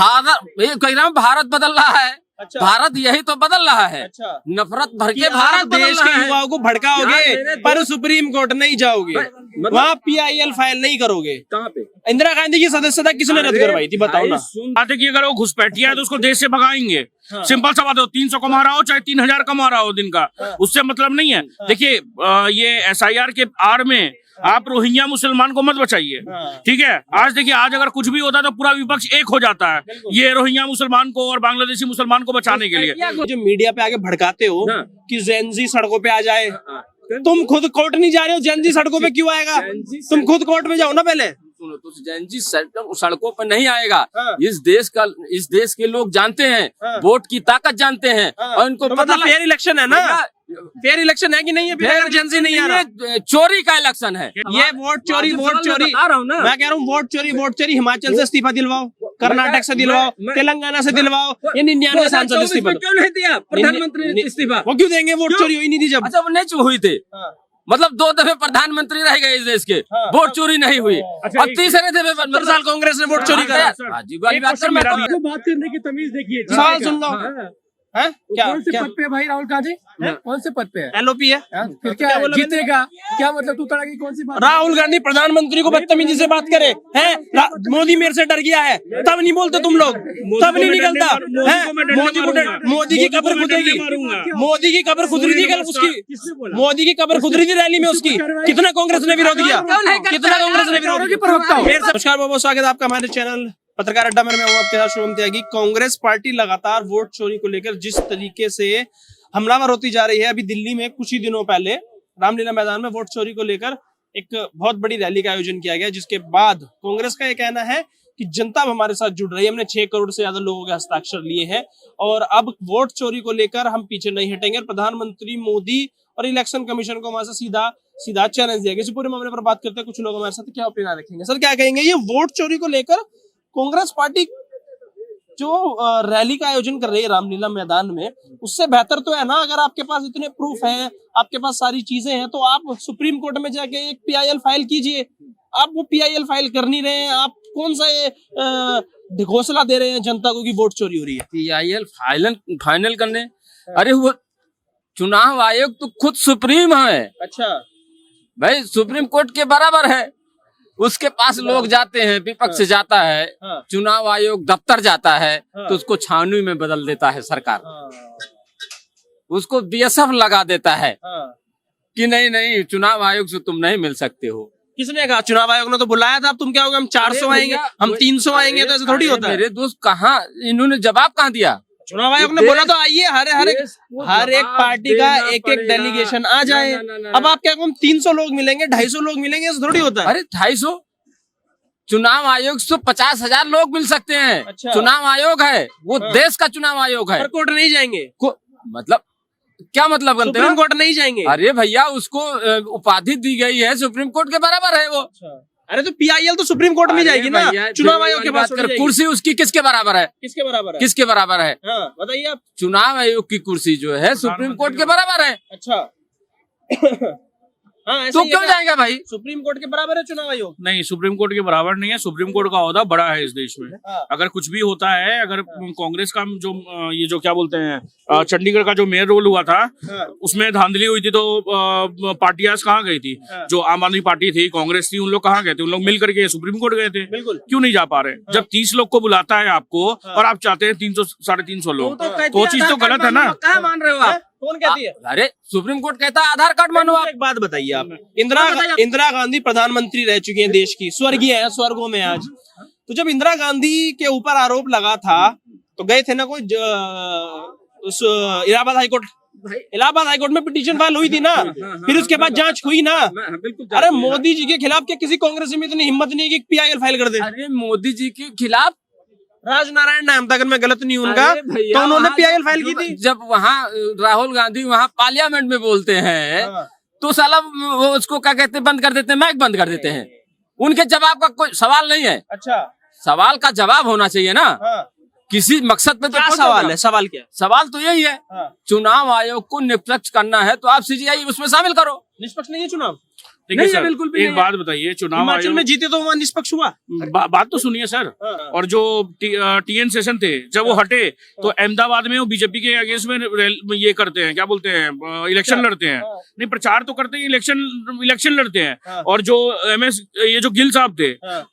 भारत, ये कह रहा हूँ भारत बदल रहा है। अच्छा। भारत यही तो बदल रहा है। अच्छा। नफरत भर कि के आप भारत बदल देश रहा के है। युवाओं को भड़काओगे यार, पर सुप्रीम कोर्ट नहीं जाओगे, मतलब- वहाँ PIL फाइल नहीं करोगे। कहाँ पे? इंदिरा गांधी की सदस्यता किसने रद्द करवाई थी बताओ ना। बात है कि अगर वो घुसपैठिया है तो उसको देश से भगाएंगे। हाँ। सिंपल सा बात है, 300 कमा रहा हो चाहे 3000 कमा रहा हो दिन का, हाँ। उससे मतलब नहीं है। देखिए ये SIR के आड़ में आप रोहिंग्या मुसलमान को मत बचाइए, हाँ। ठीक है। आज देखिए, आज अगर कुछ भी होता है तो पूरा विपक्ष एक हो जाता है ये रोहिंग्या मुसलमान को और बांग्लादेशी मुसलमान को बचाने के लिए। जो मीडिया पे आगे भड़काते हो हाँ। कि जेनजी सड़कों पे आ जाए, तुम खुद कोर्ट नहीं जा रहे हो, जेनजी सड़कों पे क्यों आएगा? तुम खुद कोर्ट में जाओ ना पहले। सुनो तो जैनजी सड़कों पर नहीं आएगा। हाँ। इस देश के लोग जानते हैं, हाँ। वोट की ताकत जानते हैं, हाँ। और इनको तो पता मतलब फेयर इलेक्शन है ना, फेयर इलेक्शन है कि नहीं है? फिर अगर जेनजी नहीं आ रहा, ये चोरी का इलेक्शन है। ये वोट चोरी बता रहा हूँ ना। मैं कह रहा हूँ वोट चोरी हिमाचल से इस्तीफा दिलवाओ, कर्नाटक से दिलवाओ, तेलंगाना से दिलवाओ, ये 99 सांसद इस्तीफा। क्यों नहीं दिया प्रधानमंत्री ने इस्तीफा? वो क्यों देंगे? वोट चोरी हुई नहीं थी जब। अच्छा, वो नहीं हुई थे, मतलब 2 दफे प्रधानमंत्री रह गए इस देश के, वोट चोरी नहीं हुई। अच्छा, और तीसरे दफे 70 साल कांग्रेस ने वोट चोरी करा। अजीब वाली बात कर, मैं तो- बात करने की तमीज देखिए। सवाल सुन लो। हैं? क्या कौन से क्या पद पे है भाई राहुल गांधी? कौन से पद पे है? LOP है? फिर क्या बोला मैंने? जीतेगा? क्या मतलब तू तरह की कौन सी बात? राहुल गांधी प्रधानमंत्री को बदतमीजी से बात करे हैं? मोदी मेरे से डर गया है, तब नहीं बोलते तुम लोग, तब नहीं निकलता है। मोदी की कब्र खुदेगी, मोदी की कब्र खुद रही थी कल उसकी, मोदी की कब्र खुद रही थी रैली में उसकी। कितना कांग्रेस ने विरोध किया, कितना कांग्रेस ने विरोध किया। नमस्कार, बहुत बहुत स्वागत है आपका हमारे चैनल पत्रकार अड्डा में। मैं हूं आपके साथ शुभम त्यागी। कांग्रेस पार्टी लगातार वोट चोरी को लेकर जिस तरीके से हमलावर होती जा रही है, अभी दिल्ली में कुछ ही दिनों पहले रामलीला मैदान में वोट चोरी को लेकर एक बहुत बड़ी रैली का आयोजन किया गया, जिसके बाद कांग्रेस का यह कहना है कि जनता अब हमारे साथ जुड़ रही है। हमने 6 करोड़ से ज्यादा लोगों के हस्ताक्षर लिए हैं और अब वोट चोरी को लेकर हम पीछे नहीं हटेंगे। प्रधानमंत्री मोदी और इलेक्शन कमीशन को वहां से सीधा चैलेंज दिया गया। इस पूरे मामले पर बात करते हैं, कुछ लोग हमारे साथ क्या ओपिनियन रखेंगे। सर, क्या कहेंगे ये वोट चोरी को लेकर कांग्रेस पार्टी जो रैली का आयोजन कर रही है रामलीला मैदान में, उससे बेहतर तो है ना, अगर आपके पास इतने प्रूफ हैं, आपके पास सारी चीजें हैं, तो आप सुप्रीम कोर्ट में जाके एक PIL फाइल कीजिए। आप वो PIL फाइल कर नहीं रहे हैं, आप कौन सा ये घोषणा दे रहे हैं जनता को कि वोट चोरी हो रही है? PIL फाइनल करने, अरे वो चुनाव आयोग तो खुद सुप्रीम है। अच्छा भाई, सुप्रीम कोर्ट के बराबर है। उसके पास लोग जाते हैं, विपक्ष जाता है, चुनाव आयोग दफ्तर जाता है, तो उसको छानवी में बदल देता है सरकार, उसको BSF लगा देता है कि नहीं चुनाव आयोग से तुम नहीं मिल सकते हो। किसने कहा? चुनाव आयोग ने तो बुलाया था। अब तुम क्या होगा, हम 400 आएंगे, हम 300 आएंगे, तो ऐसे थोड़ी होता है। मेरे दोस्त कहाँ, इन्होंने जवाब कहाँ दिया? चुनाव आयोग ने बोला तो आइए, हर एक पार्टी का एक डेलीगेशन आ जाए। अब आप क्या, 300 लोग मिलेंगे, 250 लोग मिलेंगे, ऐसा थोड़ी होता है। अरे 250 चुनाव आयोग से 50,000 लोग मिल सकते हैं। अच्छा। चुनाव आयोग है वो, देश का चुनाव आयोग है। कोर्ट नहीं जाएंगे? मतलब क्या मतलब बनते सुप्रीम हो? कोर्ट नहीं जाएंगे? अरे भैया, उसको उपाधि दी गई है, सुप्रीम कोर्ट के बराबर है वो। अरे तो PIL तो सुप्रीम कोर्ट में जाएगी ना, चुनाव आयोग के पास। कुर्सी उसकी किसके बराबर है? किसके बराबर है? किसके बराबर है? हाँ, बताइए आप। चुनाव आयोग की कुर्सी जो है सुप्रीम कोर्ट के बराबर है। अच्छा हाँ, तो क्यों जाएगा भाई? सुप्रीम कोर्ट के बराबर है चुनाव आयोग? नहीं, सुप्रीम कोर्ट के बराबर नहीं है। सुप्रीम कोर्ट का ओहदा बड़ा है इस देश में। अगर कुछ भी होता है, अगर कांग्रेस का जो ये जो क्या बोलते हैं चंडीगढ़ का जो मेयर रोल हुआ था, उसमें धांधली हुई थी, तो पार्टियां कहाँ गई थी? जो आम आदमी पार्टी थी, कांग्रेस थी, उन लोग कहाँ गए थे? उन लोग मिल करके सुप्रीम कोर्ट गए थे। बिल्कुल। क्यों नहीं जा पा रहे? जब 30 लोग को बुलाता है आपको और आप चाहते हैं 300 साढ़े 300 लोग, तो वो चीज तो गलत है ना। क्या मान रहे हो आप? कौन कहती है? अरे सुप्रीम कोर्ट कहता है आधार कार्ड मानो आप। एक बात बताइए आप, इंदिरा गांधी प्रधानमंत्री रह चुकी हैं देश की, स्वर्गीय है, स्वर्गों में आज। तो जब इंदिरा गांधी के ऊपर आरोप लगा था तो गए थे ना कोई उस इलाहाबाद हाईकोर्ट में पिटीशन फाइल हुई थी ना, फिर उसके बाद जांच हुई ना। अरे मोदी जी के खिलाफ क्या किसी कांग्रेसी में इतनी हिम्मत नहीं है कि PIL फाइल कर दे? अरे मोदी जी के खिलाफ राजनारायण नाम था, अगर मैं गलत नहीं हूं उनका, तो उन्होंने PIL फाइल की थी। जब वहाँ राहुल गांधी वहाँ पार्लियामेंट में बोलते हैं तो साला वो उसको क्या कहते हैं, बंद कर देते हैं, माइक बंद कर देते हैं। उनके जवाब का कोई सवाल नहीं है। अच्छा, सवाल का जवाब होना चाहिए ना। किसी मकसद पे तो क्या सवाल है? सवाल क्या? सवाल तो यही है, चुनाव आयोग को निष्पक्ष करना है तो आप CGI उसमें शामिल करो। निष्पक्ष नहीं है चुनाव? देखिए नहीं है, सर, बिल्कुल भी एक नहीं बात बताइए, चुनाव हिमाचल आयोग में जीते तो वहाँ निष्पक्ष हुआ। बात तो सुनिए सर। और जो टीएन सेशन थे, जब वो हटे तो अहमदाबाद में वो बीजेपी के अगेंस्ट में ये करते हैं, क्या बोलते हैं, इलेक्शन लड़ते हैं। नहीं, प्रचार तो करते हैं, इलेक्शन लड़ते हैं। और जो ये जो गिल साहब थे,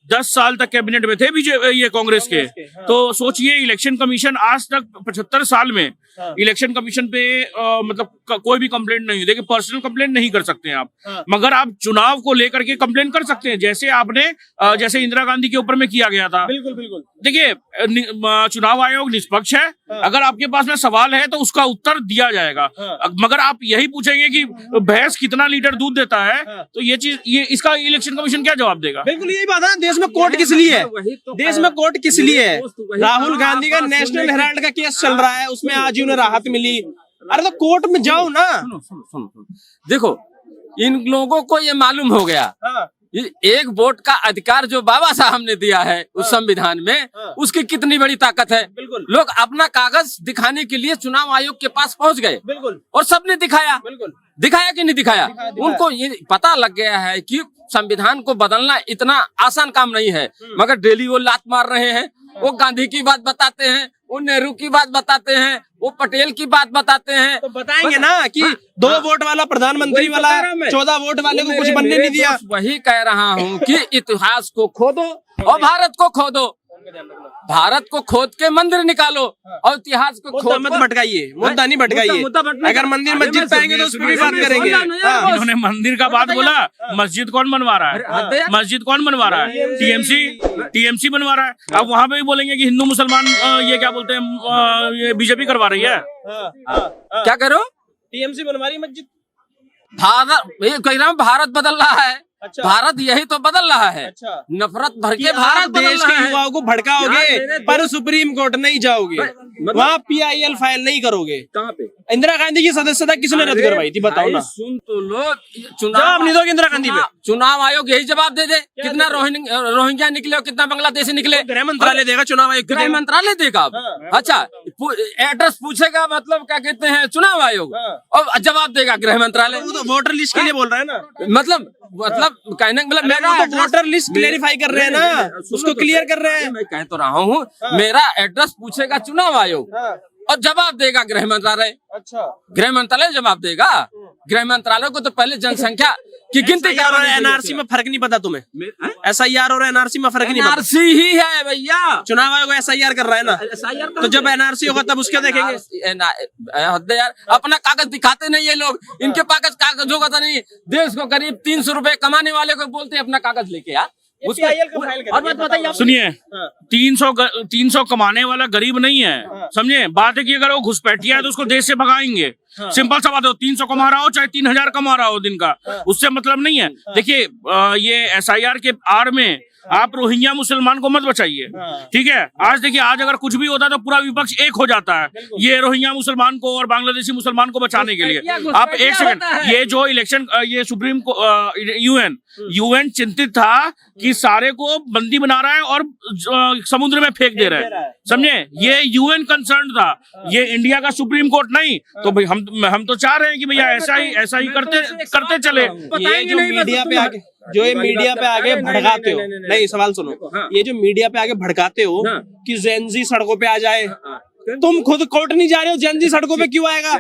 10 साल तक कैबिनेट में थे बीजेपी, ये कांग्रेस के। तो सोचिए, इलेक्शन कमीशन आज तक 75 साल में इलेक्शन कमीशन पे मतलब कोई भी कंप्लेंट नहीं हुई। देखिए, पर्सनल कंप्लेंट नहीं कर सकते हैं आप, मगर आप चुनाव को लेकर के कंप्लेंट कर सकते हैं, जैसे आपने जैसे इंदिरा गांधी के ऊपर में किया गया था। बिल्कुल बिल्कुल। देखिए, चुनाव आयोग निष्पक्ष है। अगर आपके पास में सवाल है तो उसका उत्तर दिया जाएगा। मगर आप यही पूछेंगे कि भैंस कितना लीटर दूध देता है, तो ये इसका इलेक्शन कमीशन क्या जवाब देगा? बिल्कुल यही बात है ना, देश में कोर्ट किस लिए है? देश में कोर्ट किस लिए है? राहुल गांधी का नेशनल हेराल्ड का केस चल रहा है, उसमें आज ही उन्हें राहत मिली। अरे तो कोर्ट में जाओ ना। सुनो, देखो, इन लोगों को ये मालूम हो गया, एक वोट का अधिकार जो बाबा साहब ने दिया है उस संविधान में, उसकी कितनी बड़ी ताकत है। बिल्कुल। लोग अपना कागज दिखाने के लिए चुनाव आयोग के पास पहुंच गए। बिल्कुल। और सबने दिखाया। बिल्कुल। दिखाया कि नहीं दिखाया? उनको ये पता लग गया है कि संविधान को बदलना इतना आसान काम नहीं है। मगर डेली वो लात मार रहे हैं, वो गांधी की बात बताते हैं, वो नेहरू की बात बताते हैं, वो पटेल की बात बताते हैं। तो बताएंगे ना कि 2 वोट वाला प्रधानमंत्री वाला 14 वोट वाले को कुछ बनने नहीं दिया। वही कह रहा हूँ कि इतिहास को खोदो और भारत को खोदो। भारत को खोद के मंदिर निकालो और इतिहास को खोद मत भटकाइए, मुद्दा नहीं भटकाइए। अगर मंदिर मस्जिद पाएंगे तो उस पर भी बात करेंगे। इन्होंने मंदिर का बात बोला, मस्जिद कौन बनवा रहा है? मस्जिद कौन बनवा रहा है? टीएमसी बनवा रहा है। अब वहाँ पे भी बोलेंगे कि हिंदू मुसलमान ये क्या बोलते हैं, ये बीजेपी करवा रही है। क्या करो? टीएमसी बनवा रही मस्जिद। भारत कह रहा हूँ, भारत बदल रहा है। अच्छा। भारत यही तो बदल रहा है। अच्छा। नफरत भर के भारत भारत देश के युवाओं को भड़काओगे, पर सुप्रीम कोर्ट नहीं जाओगे, वहाँ PIL फाइल नहीं करोगे। कहाँ पे? इंदिरा गांधी की सदस्यता किसने रद्द करवाई थी, बताओ ना। सुन तो लो, जवाब नहीं दोगे इंदिरा गांधी पे। चुनाव आयोग यही जवाब दे दे, कितना रोहिंग्या निकले और कितना बांग्लादेशी निकले। गृह मंत्रालय देगा, चुनाव आयोग गृह मंत्रालय देगा। अच्छा, एड्रेस पूछेगा, मतलब क्या कहते हैं, चुनाव आयोग, और जवाब देगा गृह मंत्रालय। वो तो वोटर लिस्ट के लिए बोल रहा है ना। मतलब कहने का मतलब मेरा तो वोटर लिस्ट क्लेरिफाई कर रहे हैं ना, उसको क्लियर कर रहे हैं। मैं कह तो रहा हूँ, मेरा एड्रेस पूछेगा चुनाव आयोग और जवाब देगा गृह मंत्रालय। अच्छा। गृह मंत्रालय जवाब देगा। गृह मंत्रालय को तो पहले जनसंख्या की गिनती और NRC में फर्क नहीं पता तुम्हें? SIR और NRC में फर्क नहीं पता? NRC ही है भैया। चुनाव आयोग SIR कर रहा है ना, तो जब NRC होगा तब उसके देखेंगे। यार, अपना कागज दिखाते नहीं ये लोग, इनके पास कागज होगा तो नहीं। देश को करीब 300 रुपए कमाने वाले को बोलते हैं अपना कागज लेके यार। और बात बताइए, सुनिए, 300 कमाने वाला गरीब नहीं है, समझे। बात है कि अगर वो घुसपैठिया है तो उसको देश से भगाएंगे। सिंपल सा बात है, 300 कमा रहा हो चाहे 3000 कमा रहा हो दिन का, उससे मतलब नहीं है। देखिए, ये SIR के आड़ में आप रोहिंग्या मुसलमान को मत बचाइए, ठीक है। आज देखिए, आज अगर कुछ भी होता है तो पूरा विपक्ष एक हो जाता है, ये रोहिंग्या मुसलमान को और बांग्लादेशी मुसलमान को बचाने के लिए। आप एक सेकंड, ये जो इलेक्शन, ये सुप्रीम UN चिंतित था कि सारे को बंदी बना रहा है और समुद्र में फेंक दे रहा है, समझे। ये UN कंसर्न था, ये इंडिया का सुप्रीम कोर्ट नहीं। तो भाई हम तो चाह रहे हैं कि भैया ऐसा ही करते चले। ये जो मीडिया पे आगे भड़काते हो, नहीं सवाल सुनो, ये जो मीडिया पे आगे भड़काते हो कि जेनजी सड़कों पे आ जाए, तुम खुद कोर्ट नहीं जा रहे हो, जेनजी सड़कों पे क्यों आएगा?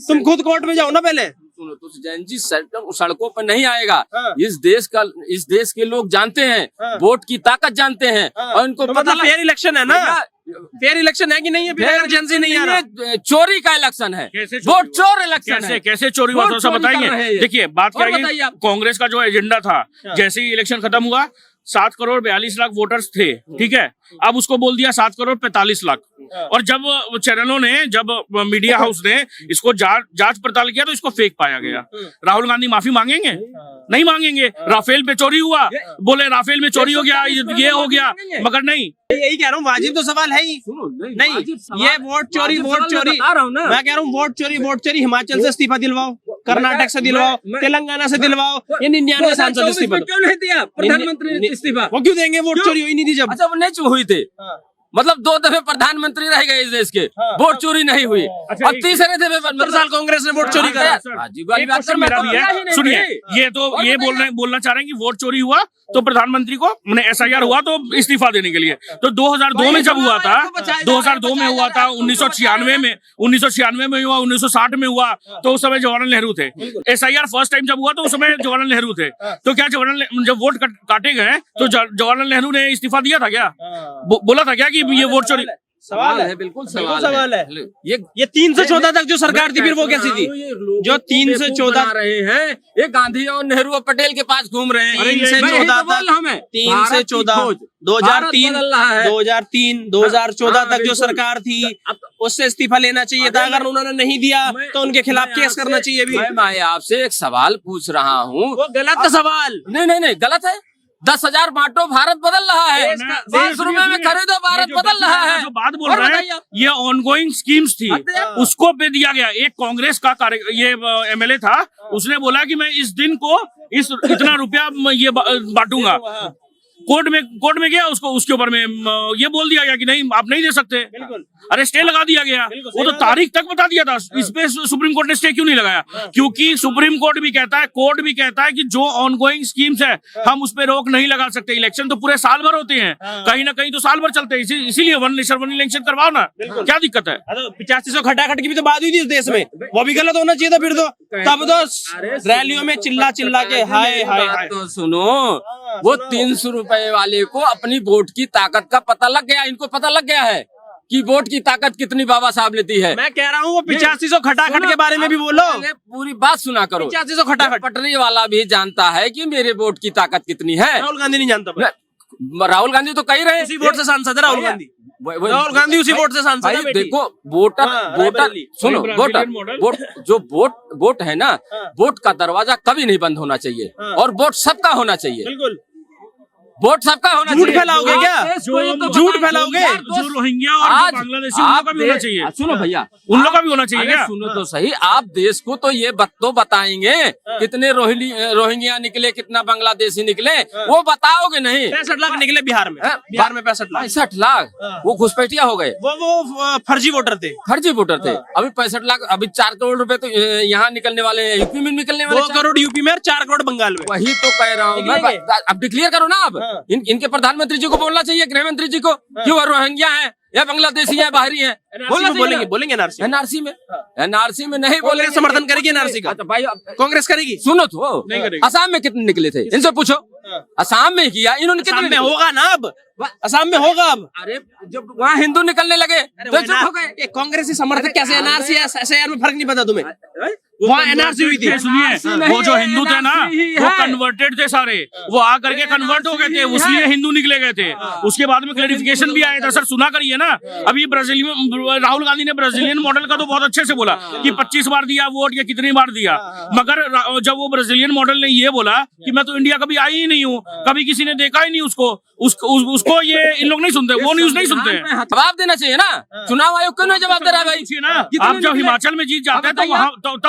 तुम खुद कोर्ट में जाओ ना पहले। सुनो, तो जेनजी सड़कों पर नहीं आएगा। इस देश के लोग जानते हैं, वोट की ताकत जानते हैं, और इनको पता फेयर इलेक्शन है ना। फेयर इलेक्शन है कि नहीं है? फिर जेनजी नहीं आ रहा, चोरी का इलेक्शन है, वोट चोर इलेक्शन है। कैसे चोरी हुआ, थोड़ा सा बताएंगे। देखिए, बात क्या है, कांग्रेस का जो एजेंडा था, जैसे ही इलेक्शन खत्म हुआ, 7 करोड़ 42 लाख वोटर्स थे, ठीक है। अब उसको बोल दिया 7 करोड़ 45 लाख। और जब चैनलों ने, जब मीडिया हाउस ने इसको जांच पड़ताल किया तो इसको फेक पाया गया। राहुल गांधी माफी मांगेंगे? नहीं मांगेंगे। राफेल पे चोरी हुआ, बोले राफेल में चोरी हो गया, ये हो गया, मगर नहीं। यही कह रहा हूँ, वाजिब तो सवाल है ही नहीं। ये वोट चोरी मैं कह रहा हूँ, वोट चोरी हिमाचल से इस्तीफा दिलवाओ, कर्नाटक से दिलवाओ, तेलंगाना से दिलवाओ। ये 99 सांसद इस्तीफा क्यों नहीं दिया प्रधानमंत्री ने इस्तीफा? वो क्यों देंगे? वोट चोरी हुई नहीं थी जब। अच्छा, वो नहीं हुई थे, मतलब 2 दफे प्रधानमंत्री रह गए इस देश के, वोट चोरी नहीं हुई। और तीसरे दफे 70 साल कांग्रेस ने वोट चोरी करा। अजीब वाली बात क्वेश्चन मेरा भी है, सुनिए, ये तो ये बोलना चाह रहे हैं कि वोट चोरी हुआ तो प्रधानमंत्री को SIR हुआ तो इस्तीफा देने के लिए। तो 2002 में जब हुआ था, 2002 में हुआ था, 1996 में हुआ, 1960 में हुआ, तो उस समय जवाहरलाल नेहरू थे। SIR फर्स्ट टाइम जब हुआ तो उस समय जवाहरलाल नेहरू थे। तो क्या जब वोट काटे गए तो जवाहरलाल नेहरू ने इस्तीफा दिया था क्या? बोला था क्या कि ये वोट चोरी? सवाल है, बिल्कुल सवाल है। ये 3 से 14 तक जो सरकार थी फिर वो कैसी थी? जो 3 से 14 रहे हैं, ये गांधी और नेहरू और पटेल के पास घूम रहे हैं। 3 से 14 तक, 3 से 14, 2003, 2014 तक जो सरकार थी उससे इस्तीफा लेना चाहिए था। अगर उन्होंने नहीं दिया तो उनके खिलाफ केस करना चाहिए भी। मैं आपसे एक सवाल पूछ रहा हूँ। वो गलत है सवाल। नहीं गलत है। 10,000 बांटो, भारत बदल रहा है। 5 रुपए में खरीदो, भारत बदल रहा है। जो बात बोल रहे हैं ये ऑनगोइंग स्कीम्स थी, उसको पे दिया गया। एक कांग्रेस का ये MLA था, उसने बोला कि मैं इस दिन को इतना रुपया ये बांटूंगा। कोर्ट में गया, उसके ऊपर में ये बोल दिया गया कि नहीं, आप नहीं दे सकते। अरे स्टे लगा दिया गया। वो तो तारीख तक बता दिया था। इस पे सुप्रीम कोर्ट ने स्टे क्यों नहीं लगाया? क्योंकि सुप्रीम कोर्ट भी कहता है, कोर्ट भी कहता है कि जो ऑनगोइंग स्कीम्स है हम उस पे रोक नहीं लगा सकते। इलेक्शन तो पूरे साल भर होते हैं, कहीं ना कहीं तो साल भर चलते हैं। इसीलिए वन नेशन वन इलेक्शन करवाओ ना, क्या दिक्कत है? 8500 खटाखट की भी तो बात हुई थी इस देश में, वो भी गलत होना चाहिए था फिर तो। तब तो रैलियों में चिल्ला के हाय हाय। तो सुनो, वो 300 रुपए वाले को अपनी वोट की ताकत का पता लग गया। इनको पता लग गया है कि वोट की ताकत कितनी बाबा साहब लेती है। मैं कह रहा हूँ वो 8500 खटाखट के बारे में भी बोलो। पूरी बात सुना करो। 8500 खटाखट पटरी वाला भी जानता है कि मेरे वोट की ताकत कितनी है। राहुल गांधी नहीं जानता। राहुल गांधी तो कही रहे, उसी वोट से सांसद है राहुल गांधी। राहुल गांधी उसी वोट से सांसद है। देखो वोटर सुनो, वोट है ना, वोट का दरवाजा कभी नहीं बंद होना चाहिए और वोट सबका होना चाहिए। बिल्कुल, वोट सबका होना चाहिए। झूठ फैलाओगे क्या? झूठ फैलाओगे? जो रोहिंग्या और बांग्लादेशी उन लोग का भी होना चाहिए। सुनो भैया, उन लोग का भी होना चाहिए क्या? सुनो तो सही, आप देश को तो ये बताएंगे कितने रोहिंग्या निकले, कितना बांग्लादेशी निकले, वो बताओगे नहीं। 65 लाख निकले बिहार में। बिहार में 65 लाख वो घुसपैठिया हो गए। वो फर्जी वोटर थे। अभी 65 लाख, अभी 4 करोड़ रुपए तो यहाँ निकलने वाले हैं, यूपी में निकलने वाले 2 करोड़ यूपी में और 4 करोड़ बंगाल में। वही तो कह रहा हूँ मैं। अब डिक्लेयर करो ना। अब इनके प्रधानमंत्री जी को बोलना चाहिए, गृह मंत्री जी को, क्यों रोहिंग्या है या बांग्लादेशी है, बाहरी है, बोलेंगे एनआरसी में नहीं बोले। समर्थन करेगी एनआरसी का? भाई कांग्रेस करेगी? सुनो तो, नहीं करेगी। असम में कितने निकले थे, इनसे पूछो। असम में किया इन्होंने, कितने में होगा ना अब? असम में होगा अब। अरे जब वहाँ हिंदू निकलने लगे तो चुप हो गए। कांग्रेस समर्थक कैसे? एनआरसी SIR में फर्क नहीं पता तुम्हें? वहाँ एनआरसी हुई थी। सुनिए, वो जो हिंदू थे ना, वो कन्वर्टेड थे सारे, वो आकर के कन्वर्ट हो गए थे, इसलिए हिंदू निकले गए थे। उसके बाद में क्लैरिफिकेशन भी आया था। सर सुना करिए ना, अभी राहुल गांधी ने ब्राजीलियन मॉडल का तो बहुत अच्छे से बोला कि 25 बार दिया वोट या कितनी बार दिया, मगर जब वो ब्राजीलियन मॉडल ने ये बोला कि मैं तो इंडिया कभी आई ही नहीं हूँ, कभी किसी ने देखा ही नहीं उसको ये इन लोग नहीं सुनते, वो न्यूज नहीं सुनते। जवाब देना चाहिए ना, चुनाव आयोग क्यों नहीं जवाब दे रहा भाई? ना आप जब हिमाचल में जीत जाते हैं तो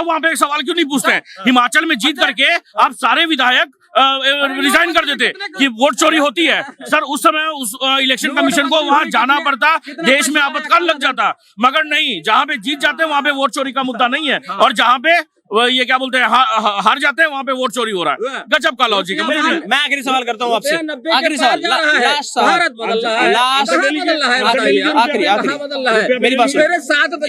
वहाँ पे एक सवाल क्यों नहीं पूछते हैं? हिमाचल में जीत करके आप सारे विधायक रिजाइन कर देते कि वोट चोरी होती है। सर उस समय उस इलेक्शन कमीशन को वहां जाना पड़ता, देश में आपातकाल लग जाता, मगर नहीं, जहां पे जीत जाते हैं वहां पे वोट चोरी का मुद्दा नहीं है, और जहां पे ये क्या बोलते हैं हार जाते हैं वहाँ पे वोट चोरी हो रहा है। गजब का लॉजिक है। मैं आखिरी सवाल करता हूँ आपसे, आखिरी सवाल, लास्ट आखिरी मेरी बात सुनो।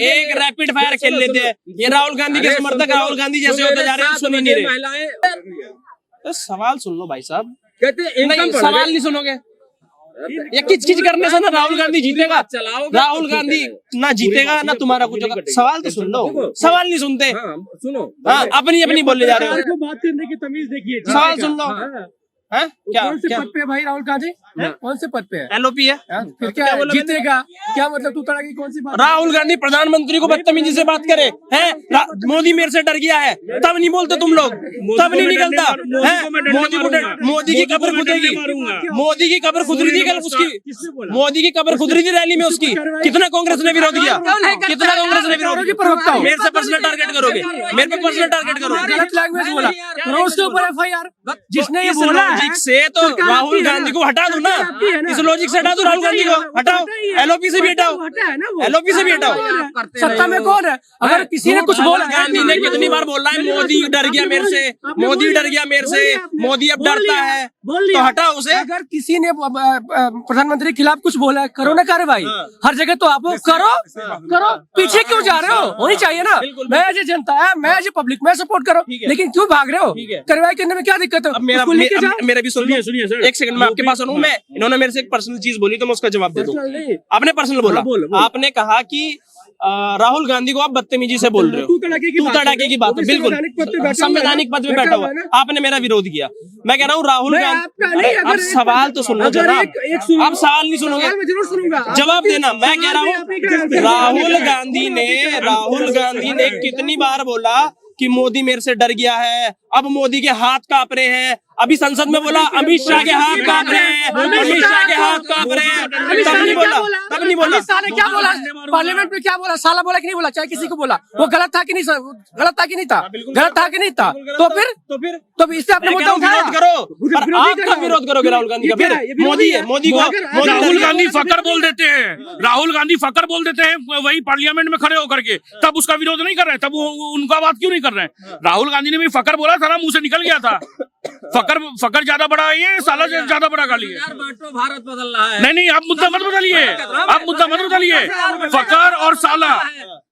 एक रैपिड फायर खेल लेते हैं। ये राहुल गांधी के समर्थक राहुल गांधी जैसे होते जा रहे हैं, सुन ही नहीं रहे। सवाल सुन लो भाई साहब। नहीं, सवाल नहीं सुनोगे, ये किच करने से ना राहुल गांधी जीतेगा। राहुल गांधी ना जीतेगा ना तुम्हारा कुछ होगा। सवाल तो सुन लो, सवाल नहीं सुनते। सुनो, अपनी बोले जा रहे हो। बात करने की तमीज देखिए। सवाल सुन लो। क्या कौन से पद पे है भाई राहुल गांधी? कौन से पद पे है? LOP है। फिर क्या जीतेगा? क्या मतलब तू तरह की कौन सी बात? राहुल गांधी प्रधानमंत्री को बदतमीजी से बात करे हैं। मोदी मेरे से डर गया है, तब नहीं बोलते तुम लोग, तब नहीं निकलता है। मोदी की कब्र खुदेगी, मोदी की कब्र खुद रही थी कल उसकी, मोदी की कब्र खुद रही थी रैली में उसकी। कितना कांग्रेस ने विरोध किया, कितना कांग्रेस ने विरोध किया? मेरे से पर्सनल टारगेट करोगे, मेरे पे पर्सनल टारगेट करोगे? गलत लैंग्वेज बोला, उसके ऊपर FIR जिसने ये बोला है लॉजिक से तो राहुल गांधी को हटा दो ना, इस लॉजिक से हटा दो राहुल गांधी को, हटाओ, एलओपी से भी हटाओ, एलओपी से भी हटाओ। सत्ता में कौन है? अगर किसी ने कुछ बोला, गांधी ने कितनी बार बोल रहा है मोदी डर गया मेरे से, मोदी डर गया मेरे से, मोदी अब डरता है, तो हटाओ उसे। अगर किसी ने प्रधानमंत्री के खिलाफ कुछ बोला है, करो ना कार्रवाई। हर जगह तो आप करो, पीछे क्यों जा रहे हो? होनी चाहिए ना। मैं एज जनता है, मैं एज पब्लिक, मैं सपोर्ट करो, लेकिन क्यों भाग रहे हो? कार्रवाई करने में क्या दिक्कत है? अब मेरा भी सुनिए सर, एक सेकंड में आपके पास आऊं मैं। इन्होंने मेरे से एक पर्सनल चीज बोली तो मैं उसका जवाब दे दूं। आपने पर्सनल बोला, आपने कहा कि राहुल गांधी को आप बदतमीजी से बोल रहे हो, तू तड़ाके की बात है, बिल्कुल संवैधानिक पद पे बैठा हुआ है, आपने मेरा विरोध किया। मैं कह रहा हूँ राहुल गांधी, अब सवाल तो सुनो जनाब, आप सवाल नहीं सुनोगे, जवाब देना। मैं कह रहा हूँ राहुल गांधी ने कितनी बार बोला कि मोदी मेरे से डर गया है, अब मोदी के हाथ कांप रहे हैं। अभी संसद में बोला अमित शाह के हाथ कांप रहे हैं, अमित शाह के हाथ कांप रहे हैं, तब नहीं बोला। अमित शाह ने क्या बोला? पार्लियामेंट में क्या बोला? साला बोला कि नहीं बोला? चाहे किसी को बोला, वो गलत था कि नहीं? गलत था कि नहीं था? गलत था कि नहीं था? तो फिर इससे आपने मुद्दा उठाया। करो, पर आप कब विरोध करोगे राहुल गांधी का? फिर मोदी को राहुल गांधी फकर बोल देते हैं, राहुल गांधी फकर बोल देते हैं वही पार्लियामेंट में खड़े होकर के, तब उसका विरोध नहीं कर रहे, तब उनका बात क्यों नहीं कर रहे हैं? राहुल गांधी ने भी फकर बोला था ना, मुंह से निकल गया था। फकर ज्यादा बड़ा है, ये साला ज्यादा बड़ा गाली है। भारत बदल रहा है। नहीं, आप मुद्दा मत बदलिए, आप मुद्दा मत बदलिए। फकर और साला,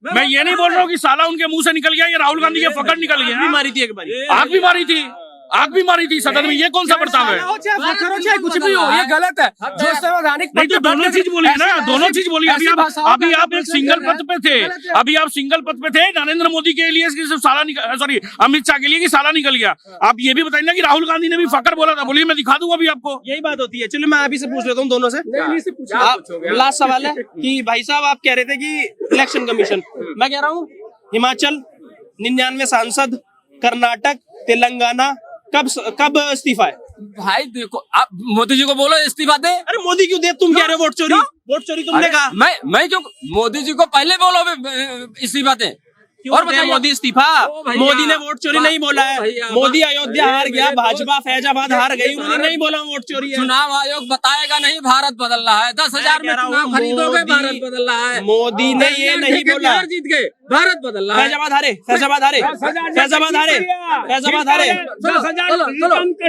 मैं ये नहीं बोल रहा हूँ कि साला उनके मुंह से निकल गया, ये राहुल गांधी के फकर निकल गया। मारी थी एक बारी, आग भी मारी थी, आग भी मारी थी सदन में, ये कौन सा बर्ताव है? चाहे कुछ भी हो, ये गलत है। जो संवैधानिक नहीं तो दोनों चीज बोलिए ना, दोनों चीज बोलिए। अभी आप एक सिंगल पद पे थे, अभी आप सिंगल पद पे थे नरेंद्र मोदी के लिए साला निकल, सॉरी अमित शाह के लिए कि साला निकल गया। आप ये भी बताइए ना कि राहुल गांधी ने भी फकर बोला था। बोलिए, मैं दिखा दूंगा अभी आपको। यही बात होती है। चलो मैं अभी से पूछ लेता हूँ दोनों से। लास्ट सवाल है कि भाई साहब आप कह रहे थे कि इलेक्शन कमीशन, मैं कह रहा हूँ हिमाचल 99 सांसद, कर्नाटक, तेलंगाना, कब इस्तीफा है? भाई देखो, आप मोदी जी को बोलो इस्तीफा दे। अरे मोदी क्यों दे? तुम कह रहे हो वोट चोरी तुमने कहा। मैं क्यों? मोदी जी को पहले बोलो इस्तीफा दे। और बताइए मोदी इस्तीफा, मोदी ने वोट चोरी नहीं बोला है। मोदी अयोध्या हार गया, भाजपा फैजाबाद हार गई, उन्होंने नहीं बोला वोट चोरी है। चुनाव आयोग बताएगा नहीं, भारत बदल रहा है। 10,000 में चुनाव खरीदोगे, भारत बदल रहा है। मोदी ने ये नहीं बोला जीत गए, भारत बदल रहा है। फैजाबाद हारे, फैजाबाद हारे, फैजाबाद हारे, फैजाबाद हारे,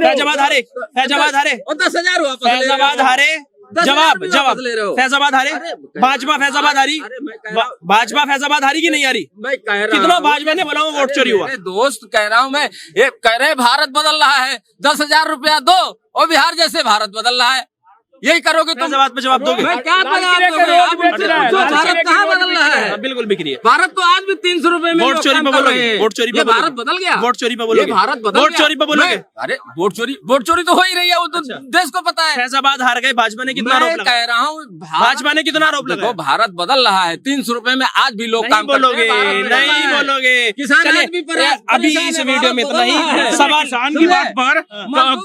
फैजाबाद हारे, फैजाबाद हारे, 10,000 हुआ, फैजाबाद हारे। जवाब फैजाबाद हारे, भाजपा फैजाबाद हारी, भाजपा फैजाबाद हारी की नहीं हारी? मैं कह रहा कितना भाजपा ने बोला वोट चोरी हुआ? दोस्त कह रहा हूँ मैं, ये कह रहे भारत बदल रहा है, 10,000 रुपया दो और बिहार जैसे भारत बदल रहा है। यही करोगे तुम? फैजाबाद पे जवाब दोगे? मैं क्या जवाब दोगे? भारत कहाँ बदल रहा है? बिल्कुल बिक्री है। भारत तो आज भी 300 रुपए में वोट चोरी पे बोलोगे? वोट चोरी पे भारत बदल गया? वोट चोरी पे बोलोगे? भारत बदल वोट चोरी पे बोलोगे? अरे वोट चोरी तो हो ही रही है, वो तो देश को पता है। फैजाबाद हार गए, भाजपा ने कितना आरोप लगाया? कह रहा हूँ भाजपा ने कितना आरोप लगाया? भारत बदल रहा है, 300 रुपए में आज भी लोग काम बोलोगे? नहीं बोलोगे। अभी इस वीडियो में इतना ही। सवाल किसान की बात पर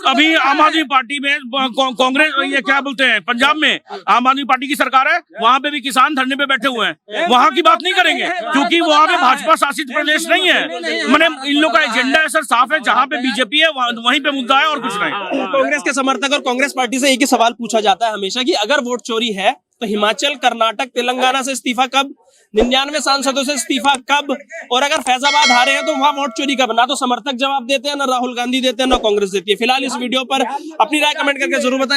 अभी आम आदमी पार्टी में कांग्रेस, ये क्या बोलते हैं, पंजाब में आम आदमी पार्टी की सरकार है, वहाँ पे भी किसान धरने पे बैठे हुए हैं। वहाँ की बात नहीं करेंगे क्योंकि वहाँ पे भाजपा शासित प्रदेश नहीं है। मैंने इन लोगों का एजेंडा है सर साफ है, जहाँ पे बीजेपी है वहीं पे मुद्दा है और कुछ नहीं। कांग्रेस के समर्थक और कांग्रेस पार्टी से एक ही सवाल पूछा जाता है हमेशा कि अगर वोट चोरी है तो हिमाचल, कर्नाटक, तेलंगाना से इस्तीफा कब? 99 सांसदों से इस्तीफा कब? और अगर फैजाबाद हारे हैं तो वहां वोट चोरी कब? ना तो समर्थक जवाब देते हैं, ना राहुल गांधी देते हैं, ना कांग्रेस देती है। फिलहाल इस वीडियो पर अपनी राय कमेंट करके जरूर बताएं।